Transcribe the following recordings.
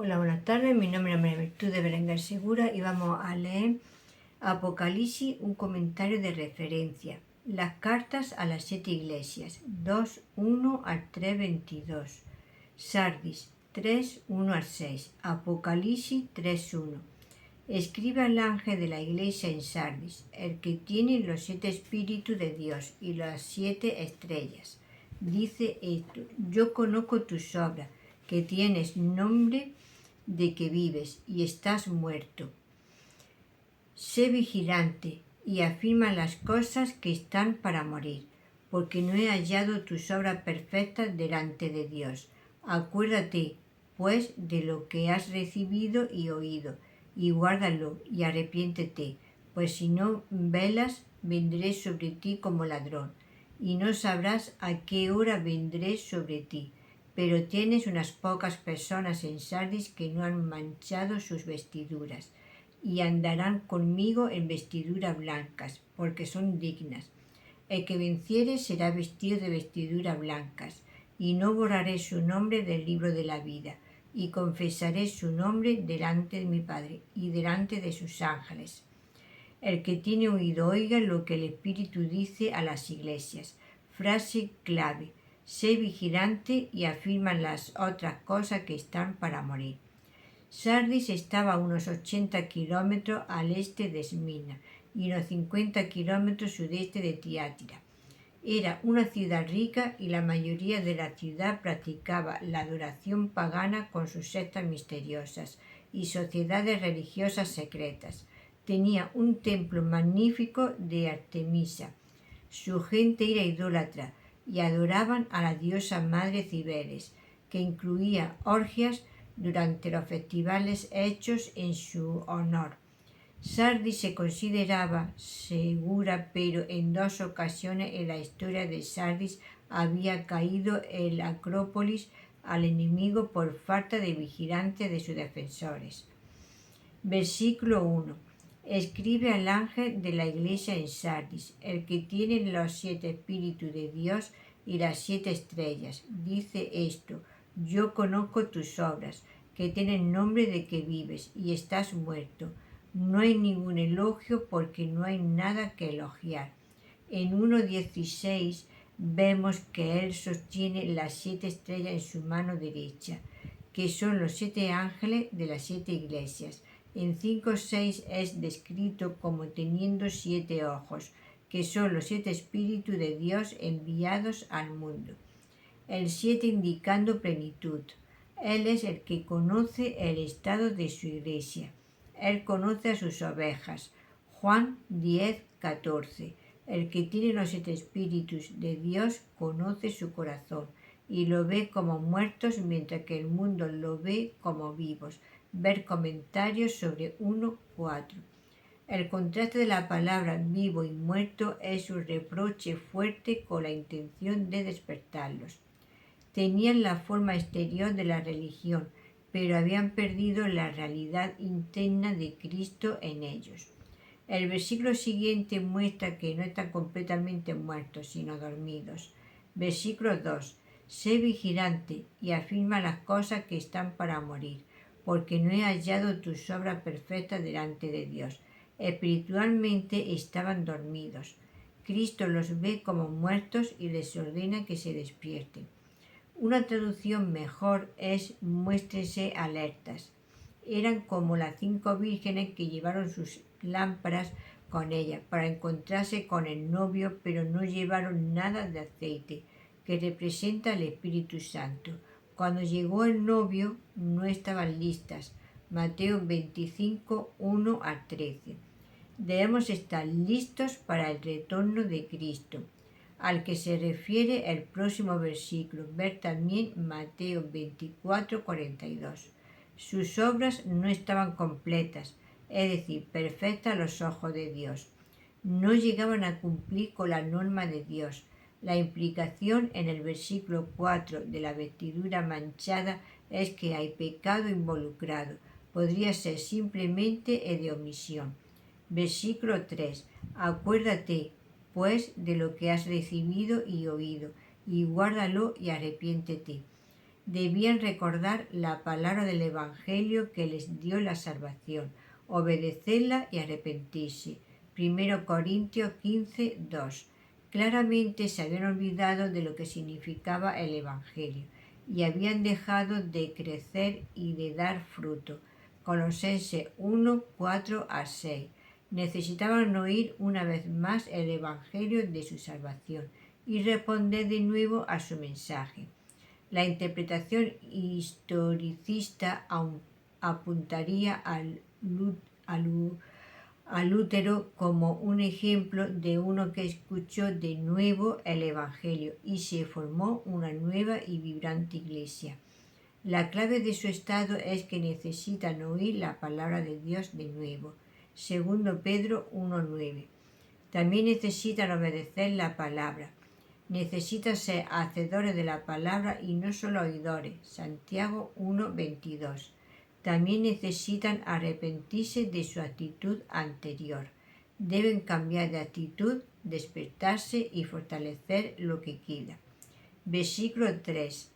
Hola, buenas tardes. Mi nombre es María Virtud de Berenguer Segura y vamos a leer Apocalipsis, un comentario de referencia. Las cartas a las 7 iglesias, 2:1 al 3:22. Sardis, 3:1 al 6. Apocalipsis 3:1. Escribe al ángel de la iglesia en Sardis, el que tiene los 7 espíritus de Dios y las 7 estrellas. Dice esto: yo conozco tus obras, que tienes nombre de que vives y estás muerto. Sé vigilante y afirma las cosas que están para morir, porque no he hallado tus obras perfectas delante de Dios. Acuérdate, pues, de lo que has recibido y oído, y guárdalo y arrepiéntete, pues si no velas, vendré sobre ti como ladrón, y no sabrás a qué hora vendré sobre ti. Pero tienes unas pocas personas en Sardis que no han manchado sus vestiduras, y andarán conmigo en vestiduras blancas, porque son dignas. El que venciere será vestido de vestiduras blancas, y no borraré su nombre del libro de la vida, y confesaré su nombre delante de mi Padre y delante de sus ángeles. El que tiene oído oiga lo que el Espíritu dice a las iglesias. Frase clave: sé vigilante y afirma las otras cosas que están para morir. Sardis estaba a unos 80 kilómetros al este de Esmina y unos 50 kilómetros sudeste de Tiátira. Era una ciudad rica y la mayoría de la ciudad practicaba la adoración pagana con sus sectas misteriosas y sociedades religiosas secretas. Tenía un templo magnífico de Artemisa. Su gente era idólatra y adoraban a la diosa madre Cibeles, que incluía orgias durante los festivales hechos en su honor. Sardis se consideraba segura, pero en 2 ocasiones en la historia de Sardis había caído el Acrópolis al enemigo por falta de vigilancia de sus defensores. Versículo 1. Escribe al ángel de la iglesia en Sardis, el que tiene los 7 espíritus de Dios y las 7 estrellas. Dice esto: yo conozco tus obras, que tienen nombre de que vives y estás muerto. No hay ningún elogio porque no hay nada que elogiar. En 1:16 vemos que él sostiene las 7 estrellas en su mano derecha, que son los 7 ángeles de las 7 iglesias. En 5:6 es descrito como teniendo 7 ojos, que son los 7 espíritus de Dios enviados al mundo. El 7 indicando plenitud. Él es el que conoce el estado de su iglesia. Él conoce a sus ovejas. Juan 10:14. El que tiene los 7 espíritus de Dios conoce su corazón y lo ve como muertos, mientras que el mundo lo ve como vivos. Ver comentarios sobre 1:4. El contraste de la palabra vivo y muerto es un reproche fuerte con la intención de despertarlos. Tenían la forma exterior de la religión, pero habían perdido la realidad interna de Cristo en ellos. El versículo siguiente muestra que no están completamente muertos, sino dormidos. Versículo 2. Sé vigilante y afirma las cosas que están para morir, porque no he hallado tus obras perfectas delante de Dios. Espiritualmente estaban dormidos. Cristo los ve como muertos y les ordena que se despierten. Una traducción mejor es muéstrense alertas. Eran como las 5 vírgenes que llevaron sus lámparas con ellas para encontrarse con el novio, pero no llevaron nada de aceite, que representa el Espíritu Santo. Cuando llegó el novio no estaban listas. Mateo 25, 1 al 13. Debemos estar listos para el retorno de Cristo, al que se refiere el próximo versículo. Ver también Mateo 24, 42. Sus obras no estaban completas, es decir, perfectas a los ojos de Dios. No llegaban a cumplir con la norma de Dios. La implicación en el versículo 4 de la vestidura manchada es que hay pecado involucrado. Podría ser simplemente de omisión. Versículo 3. Acuérdate, pues, de lo que has recibido y oído, y guárdalo y arrepiéntete. Debían recordar la palabra del Evangelio que les dio la salvación, obedecerla y arrepentirse. 1 Corintios 15, 2. Claramente se habían olvidado de lo que significaba el Evangelio y habían dejado de crecer y de dar fruto. Colosenses 1, 4 a 6. Necesitaban oír una vez más el Evangelio de su salvación y responder de nuevo a su mensaje. La interpretación historicista apuntaría a Lutero como un ejemplo de uno que escuchó de nuevo el Evangelio y se formó una nueva y vibrante iglesia. La clave de su estado es que necesitan oír la palabra de Dios de nuevo. 2 Pedro 1:9. También necesitan obedecer la palabra. Necesitan ser hacedores de la palabra y no solo oidores. Santiago 1:22. También necesitan arrepentirse de su actitud anterior. Deben cambiar de actitud, despertarse y fortalecer lo que queda. Versículo 3.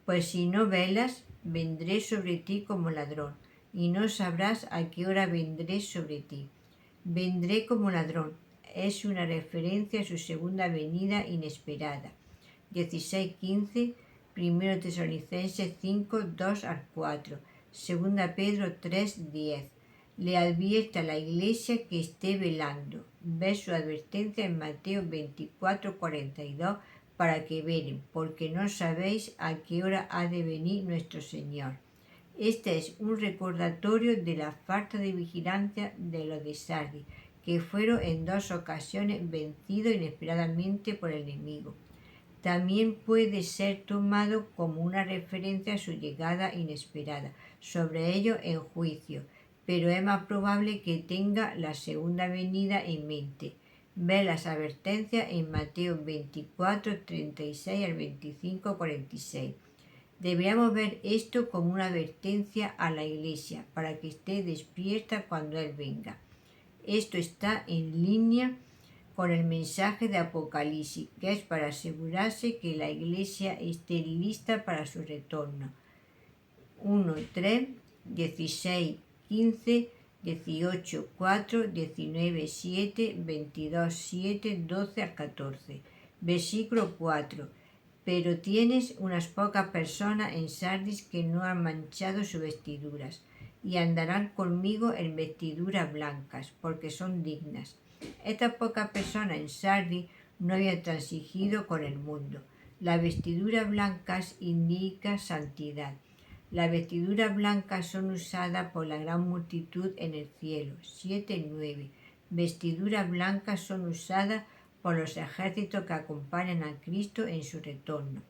Pues si no velas, vendré sobre ti como ladrón, y no sabrás a qué hora vendré sobre ti. Vendré como ladrón. Es una referencia a su segunda venida inesperada. 16:15, 1 Tesalonicenses 5, 2 al 4, 2 Pedro 3:10. Le advierte a la iglesia que esté velando. Ve su advertencia en Mateo 24:42 para que velen, porque no sabéis a qué hora ha de venir nuestro Señor. Este es un recordatorio de la falta de vigilancia de los de Sardis, que fueron en 2 ocasiones vencidos inesperadamente por el enemigo. También puede ser tomado como una referencia a su llegada inesperada sobre ellos en juicio, pero es más probable que tenga la segunda venida en mente. Ve las advertencias en Mateo 24, 36 al 25, 46. Deberíamos ver esto como una advertencia a la iglesia para que esté despierta cuando Él venga. Esto está en línea con el mensaje de Apocalipsis, que es para asegurarse que la iglesia esté lista para su retorno. 1, 3, 16, 15, 18, 4, 19, 7, 22, 7, 12 al 14. Versículo 4. Pero tienes unas pocas personas en Sardis que no han manchado sus vestiduras, y andarán conmigo en vestiduras blancas, porque son dignas. Estas pocas personas en Sardis no habían transigido con el mundo. Las vestiduras blancas indican santidad. Las vestiduras blancas son usadas por la gran multitud en el cielo. 7:9. Vestiduras blancas son usadas por los ejércitos que acompañan a Cristo en su retorno.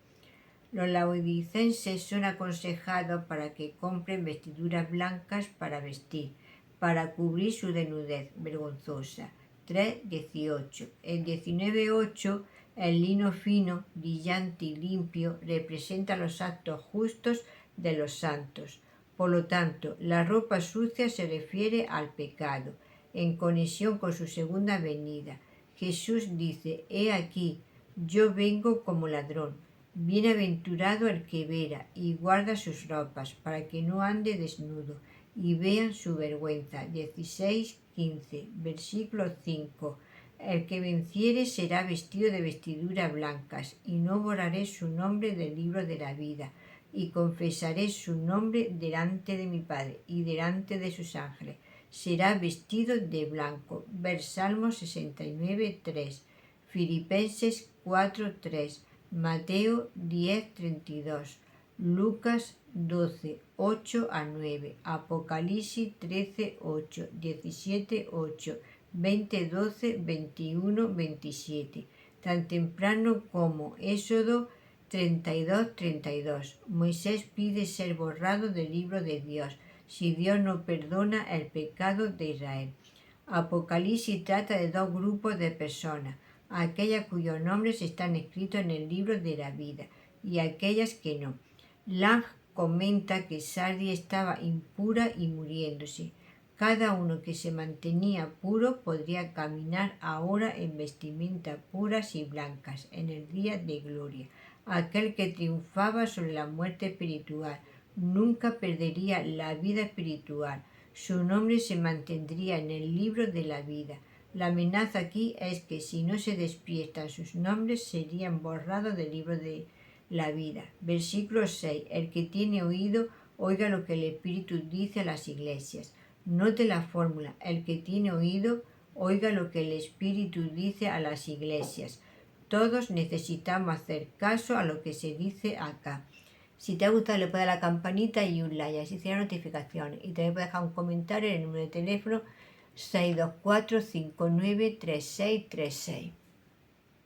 Los laodicenses son aconsejados para que compren vestiduras blancas para vestir, para cubrir su desnudez vergonzosa. 3:18. En 19:8, el lino fino, brillante y limpio representa los actos justos de los santos. Por lo tanto, la ropa sucia se refiere al pecado, en conexión con su segunda venida. Jesús dice: He aquí, yo vengo como ladrón. Bienaventurado el que vela y guarda sus ropas, para que no ande desnudo, y vean su vergüenza. 16:15, versículo 5. El que venciere será vestido de vestiduras blancas, y no borraré su nombre del libro de la vida, y confesaré su nombre delante de mi Padre y delante de sus ángeles. Será vestido de blanco. Ver Salmo 69:3, Filipenses 4:3, Mateo 10:32, Lucas 12:8 a 9, Apocalipsis 13:8, 17:8, 20:12, 21:27, tan temprano como Éxodo 32:32. Moisés pide ser borrado del libro de Dios si Dios no perdona el pecado de Israel. Apocalipsis trata de dos grupos de personas: aquellas cuyos nombres están escritos en el libro de la vida y aquellas que no. Lang comenta que Sardis estaba impura y muriéndose. Cada uno que se mantenía puro podría caminar ahora en vestimentas puras y blancas en el día de gloria. aquel que triunfaba sobre la muerte espiritual. Nunca perdería la vida espiritual. Su nombre se mantendría en el libro de la vida. La amenaza aquí es que si no se despiertan sus nombres serían borrados del libro de la vida. Versículo 6. El que tiene oído, oiga lo que el Espíritu dice a las iglesias. Note la fórmula. El que tiene oído, oiga lo que el Espíritu dice a las iglesias. Todos necesitamos hacer caso a lo que se dice acá. Si te ha gustado, le puedes dar a la campanita y un like, así serán notificaciones. Y también puedes dejar un comentario en el número de teléfono 624 593636.